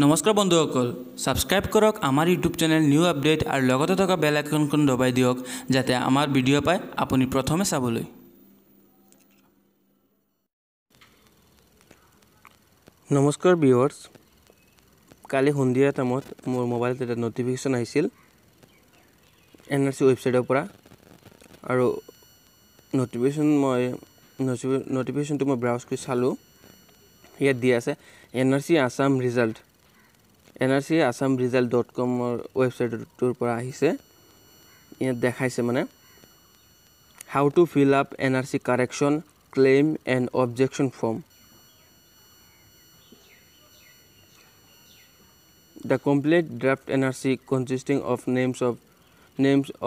নমস্কাৰ বন্ধুসকল, সাবস্ক্ৰাইব কৰক আমাৰ ইউটিউব চেনেল নিউ আপডেট আৰু লগতে থকা বেল আইকনখন দবাই দিয়ক যাতে আমাৰ ভিডিঅ' পায় আপুনি প্ৰথমে চাবলৈ। নমস্কাৰ ভিউয়াৰ্স, কালি সন্ধিয়া টাইমত মোৰ মোবাইলত এটা নটিফিকেশ্যন আহিছিল এনআৰসি ৱেবছাইটৰ পৰা আৰু নটিফিকেশ্যনটো মই ব্ৰাউজ কৰি চালোঁ। ইয়াত দিয়া আছে এনআৰসি আসাম ৰিজাল্ট nrc-assam-result.com ৱেবছাইটটোৰ পৰা আহিছে। ইয়াত দেখাইছে মানে how to fill up NRC correction claim and objection form. The complete draft NRC consisting of names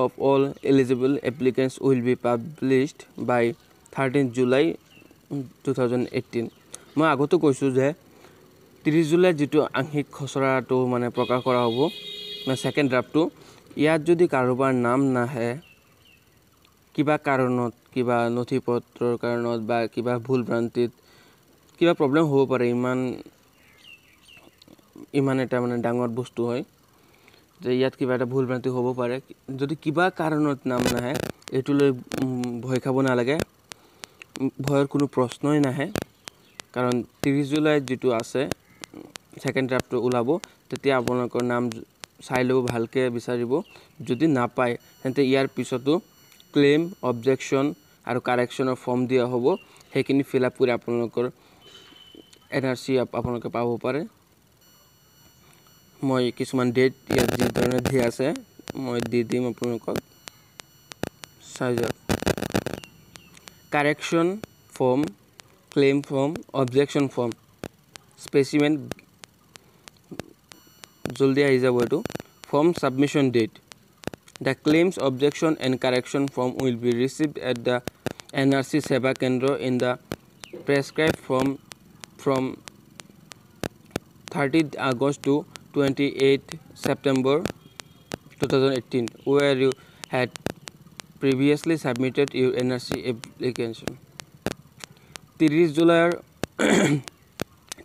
of all eligible applicants will be published by 13 July 2018. মই আগতে কৈছোঁ যে 30 জুলাই যেটো আংশিক খসৰাটো মানে প্ৰকাশ কৰা হ'ব মানে সেকেন্ড ড্ৰাফটটো, ইয়াত যদি কাৰোবাৰ নাম নাহে কিবা কাৰণত, কিবা নথিপত্ৰৰ কাৰণত বা কিবা ভুল ভ্ৰান্তিত কিবা প্ৰবলেম হ'ব পাৰে, ইমান এটা মানে ডাঙৰ বস্তু হয় যে ইয়াত কিবা এটা ভুল ভ্ৰান্তি হ'ব পাৰে। যদি কিবা কাৰণত নাম নাহে এইটো লৈ ভয় খাব নালাগে, ভয়ৰ কোনো প্ৰশ্নই নাহে, কাৰণ 30 জুলাই যেটো আছে সেকেন্ড ড্ৰাফটটো ওলাব, তেতিয়া আপোনালোকৰ নাম চাই ল'ব, ভালকে বিচাৰিব। যদি নাপায় তেন্তে ইয়াৰ পিছতো ক্লেইম, অবজেকশ্যন আৰু কাৰেকশ্যনৰ ফৰ্ম দিয়া হ'ব, সেইখিনি ফিল আপ কৰি আপোনালোকৰ এনআৰসি আপোনালোকে পাব পাৰে। মই কিছুমান ডেট ইয়াত যি ধৰণে দিয়া আছে মই দি দিম আপোনালোকক, চাই যাওক। Correction form, claim form, objection form, specimen জলদি আহি যাব এইটো। Form submission date, the claims, objection and correction form will be received at the NRC Seva Kendra in the prescribed form from 30 August to 28 September 2018 where you had previously submitted your NRC application. 30 জুলাইৰ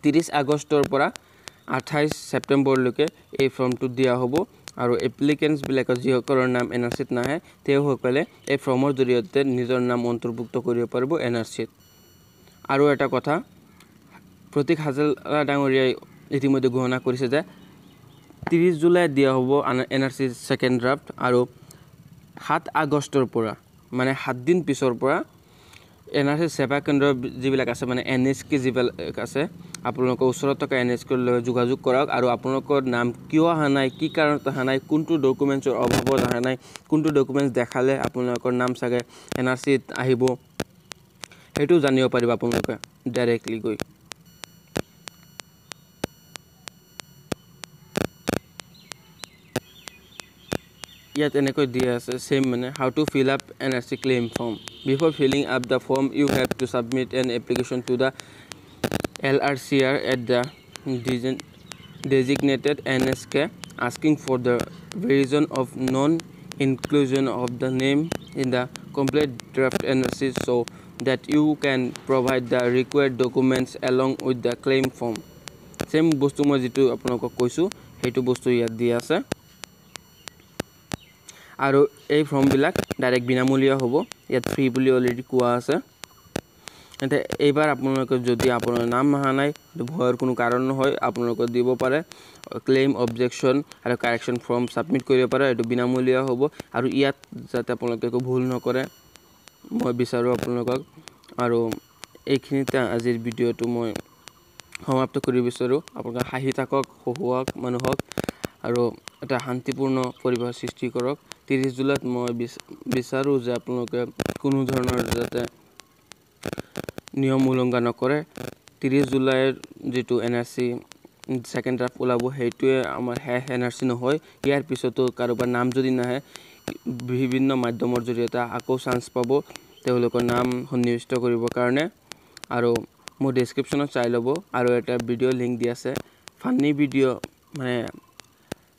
30 আগষ্টৰ পৰা 28 ছেপ্টেম্বৰলৈকে এই ফৰ্মটো দিয়া হ'ব আৰু এপ্লিকেন্টছ বিলাকৰ যিসকলৰ নাম এনআৰসিত নাহে তেওঁসকলে এই ফৰ্মৰ জৰিয়তে নিজৰ নাম অন্তৰ্ভুক্ত কৰিব পাৰিব এনআৰসিত। আৰু এটা কথা, প্ৰতীক হাজেলা ডাঙৰীয়াই ইতিমধ্যে ঘোষণা কৰিছে যে 30 জুলাই দিয়া হ'ব এনআৰসি সেকেন্ড ড্ৰাফট আৰু 7 আগষ্টৰ পৰা মানে 7 দিন পিছৰ পৰা এনআৰসি সেৱা কেন্দ্ৰ যিবিলাক আছে মানে এনএসকে যিবিলাক আছে আপোনালোকৰ ওচৰত থকা এনএসকে লৈ যোগাযোগ কৰক আৰু আপোনালোকৰ নাম কিয় অহা নাই, কি কাৰণত অহা নাই, কোনটো ডকুমেন্টছৰ অভাৱত অহা নাই, কোনটো ডকুমেন্টছ দেখালে আপোনালোকৰ নাম চাগে এনআৰসিত আহিব, সেইটো জানিব পাৰিব আপোনালোকে ডাইৰেক্টলি গৈ। ইয়াত এনেকৈ দিয়া আছে সেম মানে how to fill up NRC claim form. Before filling up the form, you have to submit an application to the LRCR at the designated NSK asking for the reason of non-inclusion of the name in the complete draft NRC so that you can provide the required documents along with the claim form. Same বস্তু মই যেটো আপোনালোকক কৈছো হেতু বস্তু ইয়াত দিয়া আছে আৰু এই ফৰ্মবিলাক ডাইৰেক্ট বিনামূলীয়া হ'ব, ইয়াত ফ্ৰী বুলি অলৰেডি কোৱা আছে। এতে এইবাৰ আপোনালোকে যদি আপোনাৰ নাম অহা নাই ভয়ৰ কোনো কাৰণ নহয়, আপোনালোকে দিব পাৰে ক্লেইম, অবজেকশ্যন আৰু কাৰেকশ্যন ফৰ্ম সাবমিট কৰিব পাৰে, এইটো বিনামূলীয়া হ'ব আৰু ইয়াত যাতে আপোনালোকে একো ভুল নকৰে মই বিচাৰো আপোনালোকক। আৰু এইখিনিতে আজিৰ ভিডিঅ'টো মই সমাপ্ত কৰিব বিচাৰো। আপোনালোকে হাঁহি থাকক, হহুৱাক মানুহক আৰু এটা শান্তিপূৰ্ণ পৰিৱেশ সৃষ্টি কৰক। 30 জুলাইত মই বিচাৰো যে আপোনালোকে কোনো ধৰণৰ যাতে নিয়ম উলংঘন নকৰে। 30 জুলাইৰ যেটো এনআৰসি সেকেন্ড ড্ৰাফট ওলাব সেইটোৱে আমাৰ এনআৰসি নহয়, ইয়াৰ পিছতো কাৰোবাৰ নাম যদি নাহে বিভিন্ন মাধ্যমৰ জৰিয়তে আকৌ চান্স পাব তেওঁলোকৰ নাম সন্নিৱিষ্ট কৰিবৰ কাৰণে। আৰু মোৰ ডেসক্ৰিপচনত চাই ল'ব আৰু এটা ভিডিঅ' লিংক দি আছে, ফানি ভিডিঅ' মানে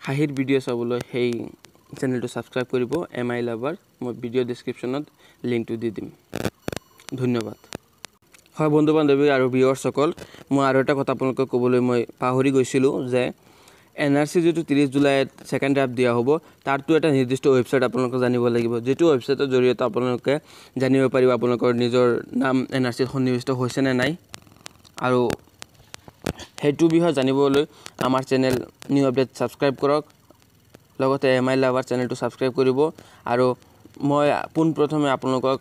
হাঁহিৰ ভিডিঅ' চাবলৈ সেই চেনেলটো সাবস্ক্ৰাইব কৰিব MI লাভাৰ। মই ভিডিঅ' ডেসক্ৰিপচনত লিংকটো দি দিম। ধন্যবাদ। হয় বন্ধু বান্ধৱী আৰু ভিউৱাৰ্ছসকল, মই আৰু এটা কথা আপোনালোকক ক'বলৈ মই পাহৰি গৈছিলোঁ যে NRC যেটো 30 জুলাইত সেকেন্ড ড্ৰাফট দিয়া হ'ব তাৰটো এটা নিৰ্দিষ্ট ৱেবছাইট আপোনালোকে জানিব লাগিব, যেটো ৱেবছাইটৰ জৰিয়তে আপোনালোকে জানিব পাৰিব আপোনালোকৰ নিজৰ নাম NRC সন্নিৱিষ্ট হৈছে নে নাই। আৰু হেতু বিষয়ে জানিবলৈ আমাৰ চেনেল নিউ আপডেট সাবস্ক্ৰাইব কৰক, লগতে MI লাভাৰ চেনেলটো সাবস্ক্ৰাইব কৰিব। আৰু মই পোনপ্ৰথমে আপোনালোকক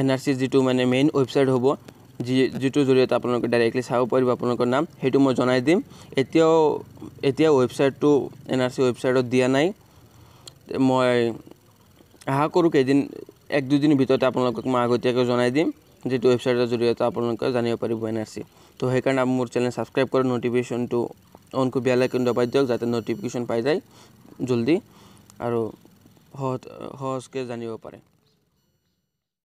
NRC যেটো মানে মেইন ৱেবছাইট হ'ব যেটো জৰিয়তে আপোনালোকে ডাইৰেক্টলি চাব পাৰিব আপোনালোকৰ নাম, হেতু মই জনাই দিম। এতিয়া ৱেবছাইটটো NRC ৱেবছাইটত দিয়া নাই, মই আশা কৰোঁ কেইদিন 1-2 দিনৰ ভিতৰতে আপোনালোকক মই আগতীয়াকৈ জনাই দিম, যেটো ৱেবছাইটৰ জৰিয়তে আপোনালোকে জানিব পাৰিব NRC। তো সেইকাৰণে মোৰ চেনেল সাবস্ক্ৰাইব কৰি নটিফিকেশনটো অন কৰি বেল আইকন দবাই দিয়ক, যাতে নটিফিকেশন পাই যায় জলদি আৰু সহজকৈ জানিব পাৰে।